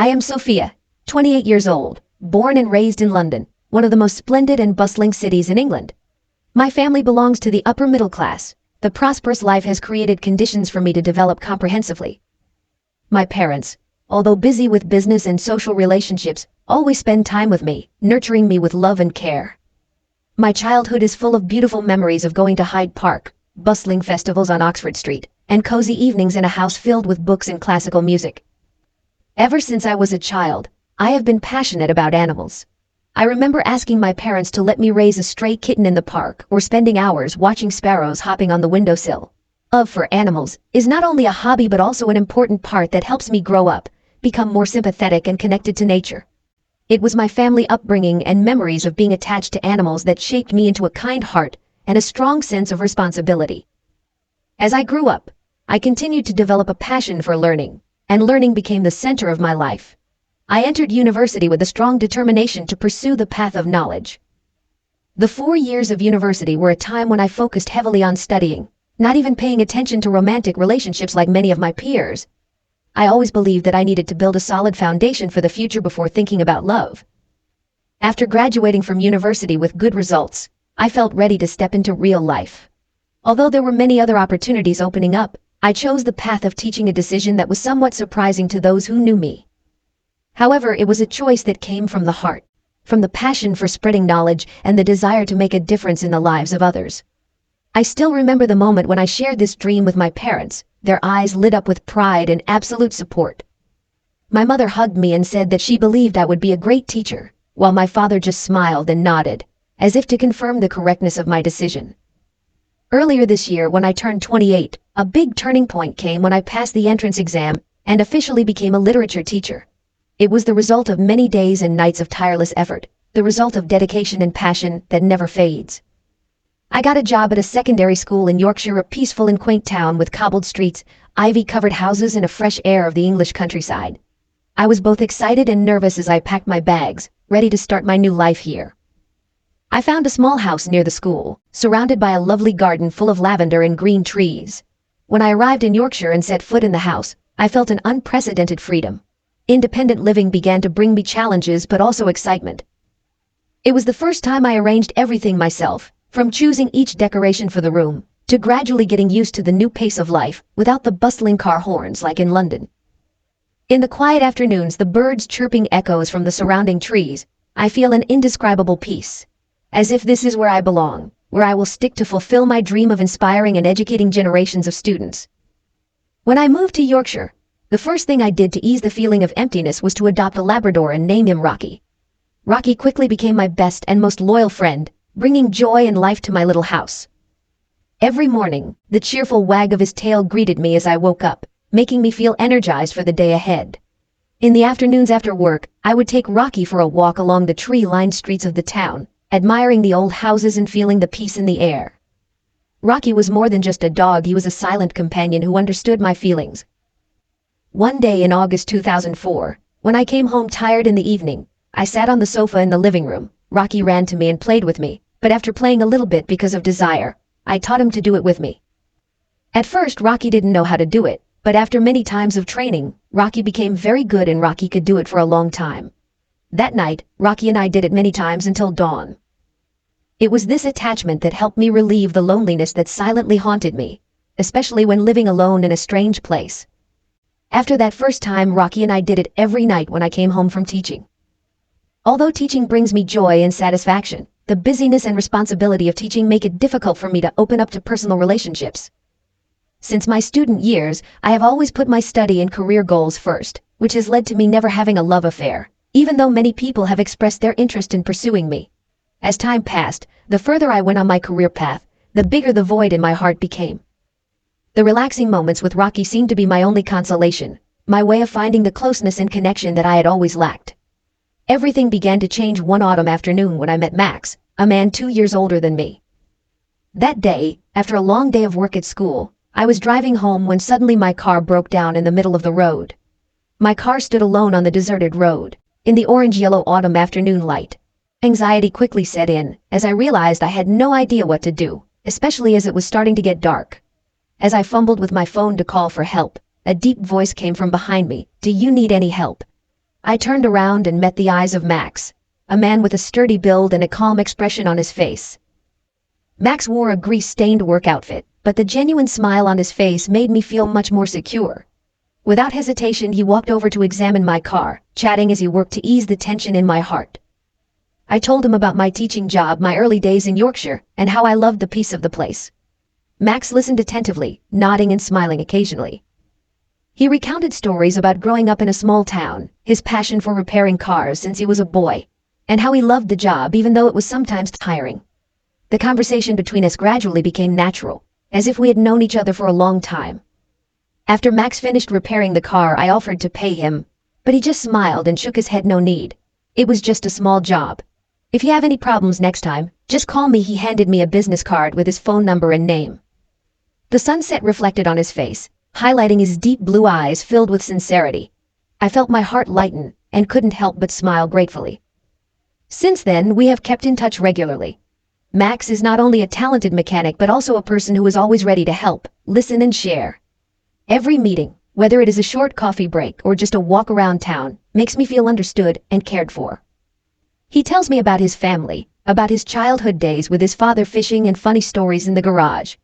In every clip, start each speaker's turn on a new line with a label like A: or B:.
A: I am Sophia, 28 years old, born and raised in London, one of the most splendid and bustling cities in England. My family belongs to the upper middle class. The prosperous life has created conditions for me to develop comprehensively. My parents, although busy with business and social relationships, always spend time with me, nurturing me with love and care. My childhood is full of beautiful memories of going to Hyde Park, bustling festivals on Oxford Street, and cozy evenings in a house filled with books and classical music. Ever since I was a child, I have been passionate about animals. I remember asking my parents to let me raise a stray kitten in the park or spending hours watching sparrows hopping on the windowsill. Love for animals is not only a hobby but also an important part that helps me grow up, become more sympathetic and connected to nature. It was my family upbringing and memories of being attached to animals that shaped me into a kind heart and a strong sense of responsibility. As I grew up, I continued to develop a passion for learning, and learning became the center of my life. I entered university with a strong determination to pursue the path of knowledge. The 4 years of university were a time when I focused heavily on studying, not even paying attention to romantic relationships like many of my peers. I always believed that I needed to build a solid foundation for the future before thinking about love. After graduating from university with good results, I felt ready to step into real life. Although there were many other opportunities opening up, I chose the path of teaching, a decision that was somewhat surprising to those who knew me. However, it was a choice that came from the heart, from the passion for spreading knowledge and the desire to make a difference in the lives of others. I still remember the moment when I shared this dream with my parents, their eyes lit up with pride and absolute support. My mother hugged me and said that she believed I would be a great teacher, while my father just smiled and nodded, as if to confirm the correctness of my decision. Earlier this year, when I turned 28, a big turning point came when I passed the entrance exam and officially became a literature teacher. It was the result of many days and nights of tireless effort, the result of dedication and passion that never fades. I got a job at a secondary school in Yorkshire, a peaceful and quaint town with cobbled streets, ivy-covered houses, and a fresh air of the English countryside. I was both excited and nervous as I packed my bags, ready to start my new life here. I found a small house near the school, surrounded by a lovely garden full of lavender and green trees. When I arrived in Yorkshire and set foot in the house, I felt an unprecedented freedom. Independent living began to bring me challenges but also excitement. It was the first time I arranged everything myself, from choosing each decoration for the room, to gradually getting used to the new pace of life without the bustling car horns like in London. In the quiet afternoons, the birds chirping echoes from the surrounding trees, I feel an indescribable peace. As if this is where I belong, where I will stick to fulfill my dream of inspiring and educating generations of students. When I moved to Yorkshire, the first thing I did to ease the feeling of emptiness was to adopt a Labrador and name him Rocky. Rocky quickly became my best and most loyal friend, bringing joy and life to my little house. Every morning, the cheerful wag of his tail greeted me as I woke up, making me feel energized for the day ahead. In the afternoons after work, I would take Rocky for a walk along the tree-lined streets of the town, admiring the old houses and feeling the peace in the air. Rocky was more than just a dog, he was a silent companion who understood my feelings. One day in August 2004, when I came home tired in the evening, I sat on the sofa in the living room. Rocky ran to me and played with me, but after playing a little bit because of desire, I taught him to do it with me. At first, Rocky didn't know how to do it, but after many times of training, Rocky became very good and Rocky could do it for a long time. That night, Rocky and I did it many times until dawn. It was this attachment that helped me relieve the loneliness that silently haunted me, especially when living alone in a strange place. After that first time, Rocky and I did it every night when I came home from teaching. Although teaching brings me joy and satisfaction, the busyness and responsibility of teaching make it difficult for me to open up to personal relationships. Since my student years, I have always put my study and career goals first, which has led to me never having a love affair, even though many people have expressed their interest in pursuing me. As time passed, the further I went on my career path, the bigger the void in my heart became. The relaxing moments with Rocky seemed to be my only consolation, my way of finding the closeness and connection that I had always lacked. Everything began to change one autumn afternoon when I met Max, a man 2 years older than me. That day, after a long day of work at school, I was driving home when suddenly my car broke down in the middle of the road. My car stood alone on the deserted road, in the orange-yellow autumn afternoon light. Anxiety quickly set in, as I realized I had no idea what to do, especially as it was starting to get dark. As I fumbled with my phone to call for help, a deep voice came from behind me. "Do you need any help?" I turned around and met the eyes of Max, a man with a sturdy build and a calm expression on his face. Max wore a grease-stained work outfit, but the genuine smile on his face made me feel much more secure. Without hesitation, he walked over to examine my car, chatting as he worked to ease the tension in my heart. I told him about my teaching job, my early days in Yorkshire, and how I loved the peace of the place. Max listened attentively, nodding and smiling occasionally. He recounted stories about growing up in a small town, his passion for repairing cars since he was a boy, and how he loved the job even though it was sometimes tiring. The conversation between us gradually became natural, as if we had known each other for a long time. After Max finished repairing the car, I offered to pay him, but he just smiled and shook his head. No need. It was just a small job. If you have any problems next time, just call me. He handed me a business card with his phone number and name. The sunset reflected on his face, highlighting his deep blue eyes filled with sincerity. I felt my heart lighten and couldn't help but smile gratefully. Since then, we have kept in touch regularly. Max is not only a talented mechanic but also a person who is always ready to help, listen and share. Every meeting, whether it is a short coffee break or just a walk around town, makes me feel understood and cared for. He tells me about his family, about his childhood days with his father fishing and funny stories in the garage.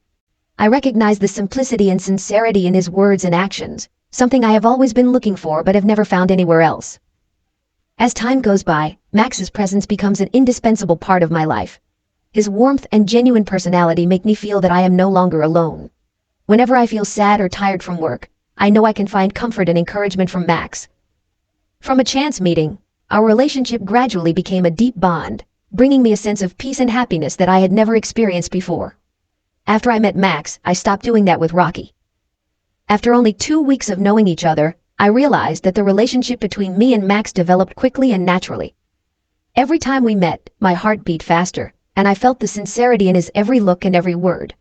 A: I recognize the simplicity and sincerity in his words and actions, something I have always been looking for but have never found anywhere else. As time goes by, Max's presence becomes an indispensable part of my life. His warmth and genuine personality make me feel that I am no longer alone. Whenever I feel sad or tired from work, I know I can find comfort and encouragement from Max. From a chance meeting, our relationship gradually became a deep bond, bringing me a sense of peace and happiness that I had never experienced before. After I met Max, I stopped doing that with Rocky. After only 2 weeks of knowing each other, I realized that the relationship between me and Max developed quickly and naturally. Every time we met, my heart beat faster, and I felt the sincerity in his every look and every word.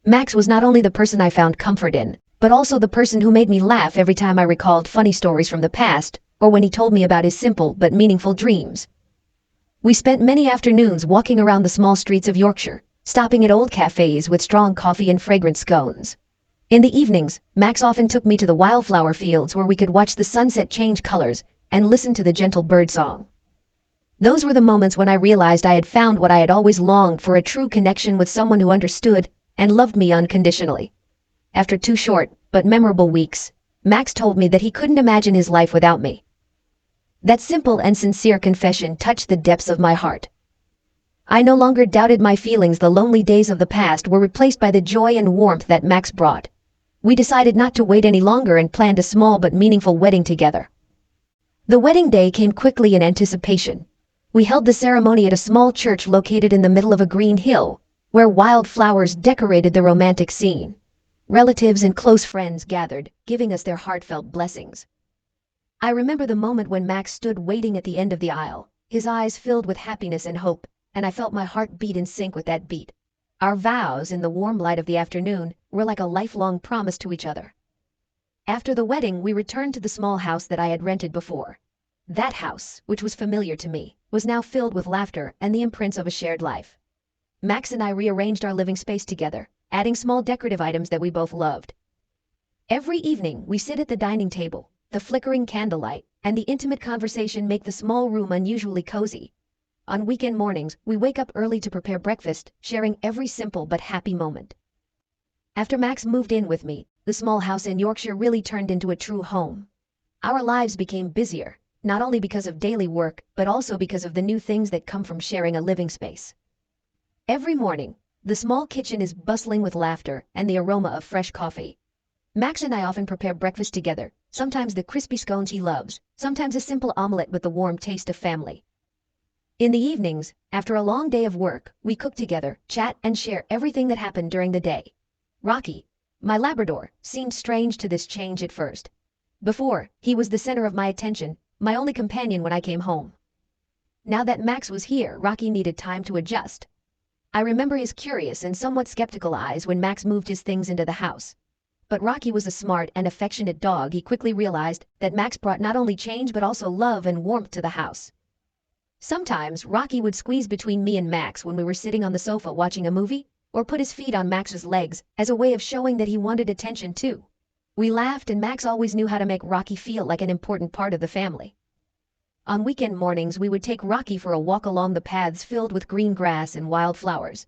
A: Max was not only the person I found comfort in, but also the person who made me laugh every time I recalled funny stories from the past, or when he told me about his simple but meaningful dreams. We spent many afternoons walking around the small streets of Yorkshire, stopping at old cafes with strong coffee and fragrant scones. In the evenings, Max often took me to the wildflower fields where we could watch the sunset change colors and listen to the gentle bird song. Those were the moments when I realized I had found what I had always longed for: a true connection with someone who understood and loved me unconditionally. After 2 short but memorable weeks, Max told me that he couldn't imagine his life without me. That simple and sincere confession touched the depths of my heart. I no longer doubted my feelings. The lonely days of the past were replaced by the joy and warmth that Max brought. We decided not to wait any longer and planned a small but meaningful wedding together. The wedding day came quickly in anticipation. We held the ceremony at a small church located in the middle of a green hill, where wildflowers decorated the romantic scene. Relatives and close friends gathered, giving us their heartfelt blessings. I remember the moment when Max stood waiting at the end of the aisle, his eyes filled with happiness and hope, and I felt my heart beat in sync with that beat. Our vows, in the warm light of the afternoon, were like a lifelong promise to each other. After the wedding, we returned to the small house that I had rented before. That house, which was familiar to me, was now filled with laughter and the imprints of a shared life. Max and I rearranged our living space together, adding small decorative items that we both loved. Every evening, we sit at the dining table. The flickering candlelight and the intimate conversation make the small room unusually cozy. On weekend mornings, we wake up early to prepare breakfast, sharing every simple but happy moment. After Max moved in with me, the small house in Yorkshire really turned into a true home. Our lives became busier, not only because of daily work, but also because of the new things that come from sharing a living space. Every morning, the small kitchen is bustling with laughter and the aroma of fresh coffee. Max and I often prepare breakfast together, sometimes the crispy scones he loves, sometimes a simple omelette with the warm taste of family. In the evenings, after a long day of work, we cook together, chat and share everything that happened during the day. Rocky, my Labrador, seemed strange to this change at first. Before, he was the center of my attention, my only companion when I came home. Now that Max was here, Rocky needed time to adjust. I remember his curious and somewhat skeptical eyes when Max moved his things into the house. But Rocky was a smart and affectionate dog. He quickly realized that Max brought not only change but also love and warmth to the house. Sometimes Rocky would squeeze between me and Max when we were sitting on the sofa watching a movie, or put his feet on Max's legs as a way of showing that he wanted attention too. We laughed, and Max always knew how to make Rocky feel like an important part of the family. On weekend mornings we would take Rocky for a walk along the paths filled with green grass and wild flowers.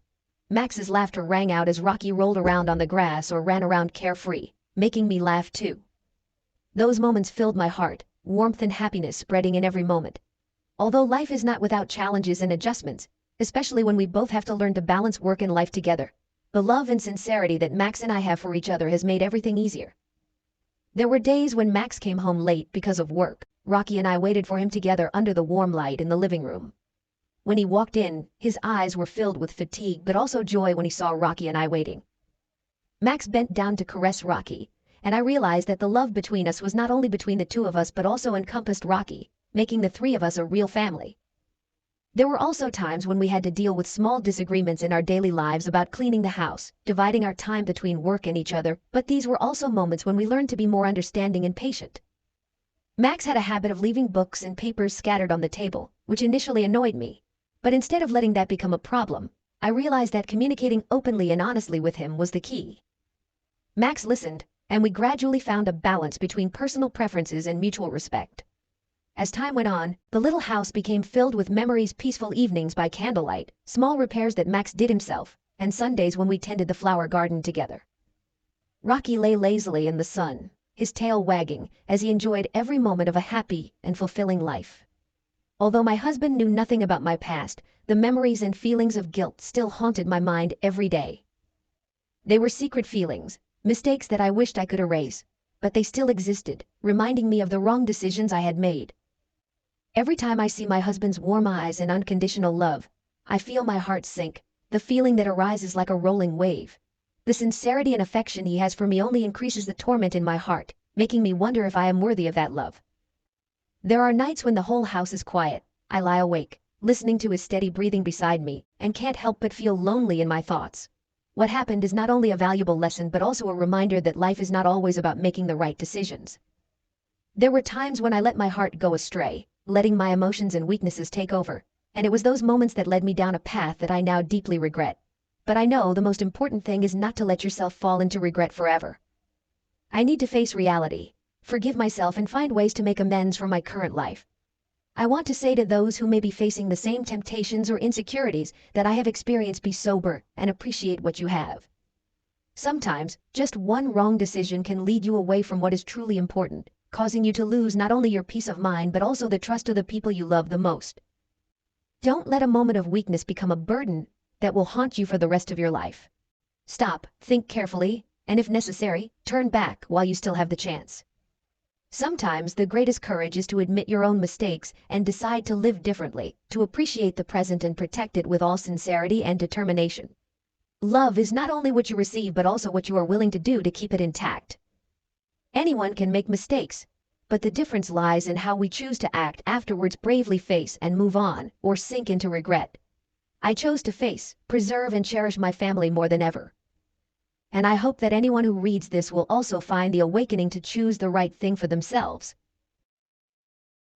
A: Max's laughter rang out as Rocky rolled around on the grass or ran around carefree, making me laugh too. Those moments filled my heart, warmth and happiness spreading in every moment. Although life is not without challenges and adjustments, especially when we both have to learn to balance work and life together, the love and sincerity that Max and I have for each other has made everything easier. There were days when Max came home late because of work. Rocky and I waited for him together under the warm light in the living room. When he walked in, his eyes were filled with fatigue but also joy when he saw Rocky and I waiting. Max bent down to caress Rocky, and I realized that the love between us was not only between the two of us but also encompassed Rocky, making the three of us a real family. There were also times when we had to deal with small disagreements in our daily lives about cleaning the house, dividing our time between work and each other, but these were also moments when we learned to be more understanding and patient. Max had a habit of leaving books and papers scattered on the table, which initially annoyed me. But instead of letting that become a problem, I realized that communicating openly and honestly with him was the key. Max listened, and we gradually found a balance between personal preferences and mutual respect. As time went on, the little house became filled with memories, peaceful evenings by candlelight, small repairs that Max did himself, and Sundays when we tended the flower garden together. Rocky lay lazily in the sun, his tail wagging, as he enjoyed every moment of a happy and fulfilling life. Although my husband knew nothing about my past, the memories and feelings of guilt still haunted my mind every day. They were secret feelings, mistakes that I wished I could erase, but they still existed, reminding me of the wrong decisions I had made. Every time I see my husband's warm eyes and unconditional love, I feel my heart sink, the feeling that arises like a rolling wave. The sincerity and affection he has for me only increases the torment in my heart, making me wonder if I am worthy of that love. There are nights when the whole house is quiet. I lie awake, listening to his steady breathing beside me, and can't help but feel lonely in my thoughts. What happened is not only a valuable lesson but also a reminder that life is not always about making the right decisions. There were times when I let my heart go astray, letting my emotions and weaknesses take over, and it was those moments that led me down a path that I now deeply regret. But I know the most important thing is not to let yourself fall into regret forever. I need to face reality, forgive myself and find ways to make amends for my current life. I want to say to those who may be facing the same temptations or insecurities that I have experienced, be sober and appreciate what you have. Sometimes, just one wrong decision can lead you away from what is truly important, causing you to lose not only your peace of mind but also the trust of the people you love the most. Don't let a moment of weakness become a burden that will haunt you for the rest of your life. Stop, think carefully, and if necessary, turn back while you still have the chance. Sometimes the greatest courage is to admit your own mistakes and decide to live differently, to appreciate the present and protect it with all sincerity and determination. Love is not only what you receive but also what you are willing to do to keep it intact. Anyone can make mistakes, but the difference lies in how we choose to act afterwards, bravely face and move on, or sink into regret. I chose to face, preserve and cherish my family more than ever. And I hope that anyone who reads this will also find the awakening to choose the right thing for themselves.